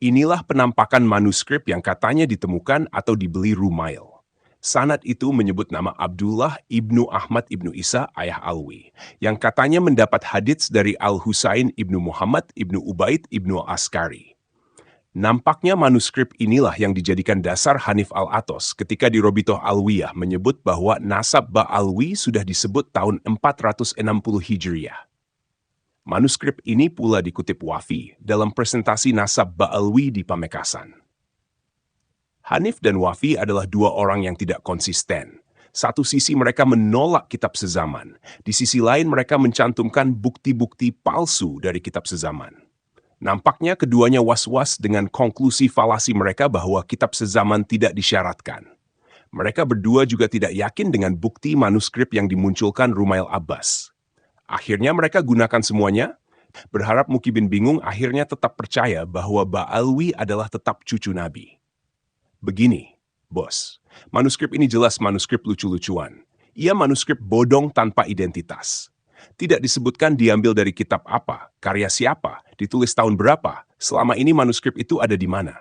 Inilah penampakan manuskrip yang katanya ditemukan atau dibeli Rumail. Sanad itu menyebut nama Abdullah ibnu Ahmad ibnu Isa ayah Alwi, yang katanya mendapat hadits dari Al-Husain ibnu Muhammad ibnu Ubaid ibnu Askari. Nampaknya manuskrip inilah yang dijadikan dasar Hanif al-Atos ketika di Robitoh Alwiyah menyebut bahwa nasab Ba'alwi sudah disebut tahun 460 Hijriah. Manuskrip ini pula dikutip Wafi dalam presentasi nasab Ba'alwi di Pamekasan. Hanif dan Wafi adalah dua orang yang tidak konsisten. Satu sisi mereka menolak kitab sezaman, di sisi lain mereka mencantumkan bukti-bukti palsu dari kitab sezaman. Nampaknya keduanya was-was dengan konklusi falasi mereka bahwa kitab sezaman tidak disyaratkan. Mereka berdua juga tidak yakin dengan bukti manuskrip yang dimunculkan Rumail Abbas. Akhirnya mereka gunakan semuanya, berharap Muki bin Bingung akhirnya tetap percaya bahwa Ba'alwi adalah tetap cucu Nabi. Begini, bos, manuskrip ini jelas manuskrip lucu-lucuan. Ia manuskrip bodong tanpa identitas. Tidak disebutkan diambil dari kitab apa, karya siapa, ditulis tahun berapa, selama ini manuskrip itu ada di mana.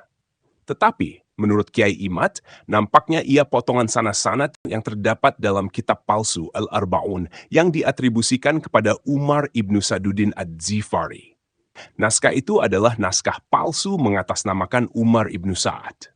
Tetapi, menurut Kiai Imad, nampaknya ia potongan sanad-sanad yang terdapat dalam kitab palsu Al-Arba'un yang diatribusikan kepada Umar ibnu Saduddin Ad-Zifari. Naskah itu adalah naskah palsu mengatasnamakan Umar ibnu Sa'ad.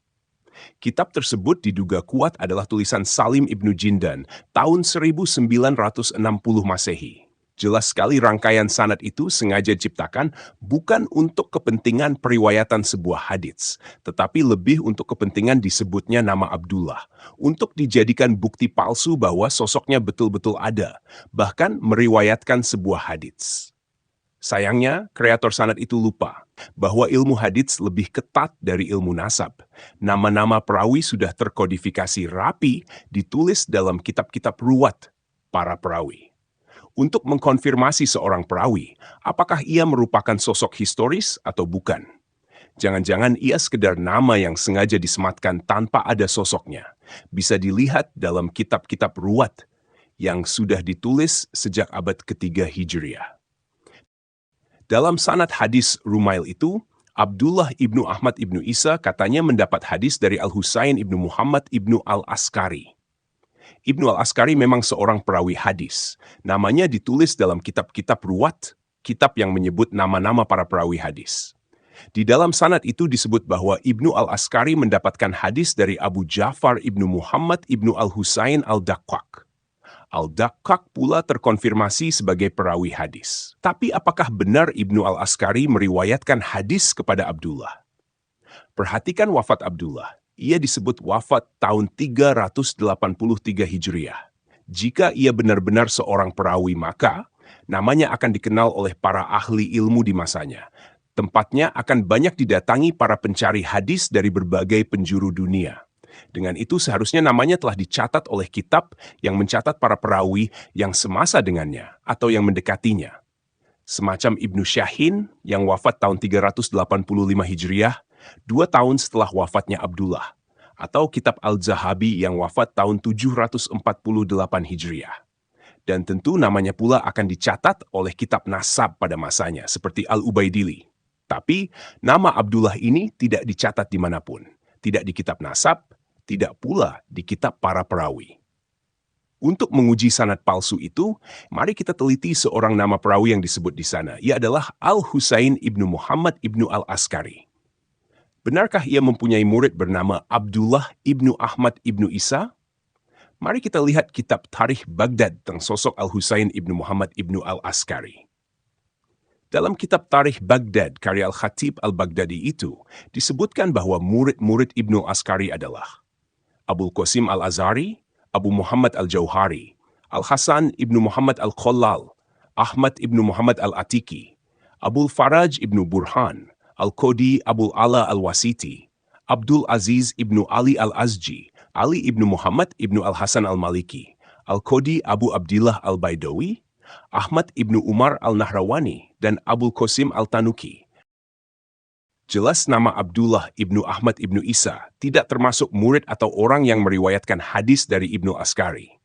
Kitab tersebut diduga kuat adalah tulisan Salim ibnu Jindan tahun 1960 Masehi. Jelas sekali rangkaian sanad itu sengaja diciptakan bukan untuk kepentingan periwayatan sebuah hadits, tetapi lebih untuk kepentingan disebutnya nama Abdullah, untuk dijadikan bukti palsu bahwa sosoknya betul-betul ada, bahkan meriwayatkan sebuah hadits. Sayangnya, kreator sanad itu lupa bahwa ilmu hadits lebih ketat dari ilmu nasab. Nama-nama perawi sudah terkodifikasi rapi, ditulis dalam kitab-kitab ruwat para perawi. Untuk mengkonfirmasi seorang perawi, apakah ia merupakan sosok historis atau bukan. Jangan-jangan ia sekedar nama yang sengaja disematkan tanpa ada sosoknya. Bisa dilihat dalam kitab-kitab ruwat yang sudah ditulis sejak abad ketiga Hijriah. Dalam sanad hadis Rumail itu, Abdullah ibnu Ahmad ibnu Isa katanya mendapat hadis dari Al-Husain ibnu Muhammad ibnu Al-Askari. Ibnu Al-Askari memang seorang perawi hadis. Namanya ditulis dalam kitab-kitab ruwat, kitab yang menyebut nama-nama para perawi hadis. Di dalam sanad itu disebut bahwa Ibnu Al-Askari mendapatkan hadis dari Abu Ja'far ibnu Muhammad ibnu Al-Husain Al-Daqqaq. Al-Daqqaq pula terkonfirmasi sebagai perawi hadis. Tapi apakah benar Ibnu Al-Askari meriwayatkan hadis kepada Abdullah? Perhatikan wafat Abdullah. Ia disebut wafat tahun 383 Hijriah. Jika ia benar-benar seorang perawi, maka namanya akan dikenal oleh para ahli ilmu di masanya. Tempatnya akan banyak didatangi para pencari hadis dari berbagai penjuru dunia. Dengan itu seharusnya namanya telah dicatat oleh kitab yang mencatat para perawi yang semasa dengannya atau yang mendekatinya. Semacam Ibnu Syahin yang wafat tahun 385 Hijriah, 2 tahun setelah wafatnya Abdullah, atau kitab Al-Zahabi yang wafat tahun 748 Hijriah. Dan tentu namanya pula akan dicatat oleh kitab nasab pada masanya, seperti Al-Ubaidili. Tapi nama Abdullah ini tidak dicatat dimanapun, tidak di kitab nasab, tidak pula di kitab para perawi. Untuk menguji sanad palsu itu, mari kita teliti seorang nama perawi yang disebut di sana. Ia adalah Al-Husain ibnu Muhammad ibnu Al-Askari. Benarkah ia mempunyai murid bernama Abdullah ibnu Ahmad ibnu Isa? Mari kita lihat kitab Tarikh Baghdad tentang sosok Al-Husain ibnu Muhammad ibnu Al-Askari. Dalam kitab Tarikh Baghdad karya Al-Khatib Al-Baghdadi itu, disebutkan bahwa murid-murid Ibnu Askari adalah Abul Qasim Al-Azhari, Abu Muhammad Al-Jauhari, Al-Hasan ibnu Muhammad Al-Khollal, Ahmad ibnu Muhammad Al-Atiki, Abul Faraj ibnu Burhan, Al-Qodi Abul Ala Al-Wasiti, Abdul Aziz ibnu Ali Al-Azji, Ali ibnu Muhammad ibnu Al-Hasan Al-Maliki, Al-Qodi Abu Abdillah Al-Baidawi, Ahmad ibnu Umar Al-Nahrawani, dan Abul Qasim Al-Tanuki. Jelas nama Abdullah ibnu Ahmad ibnu Isa tidak termasuk murid atau orang yang meriwayatkan hadis dari Ibnu Askari.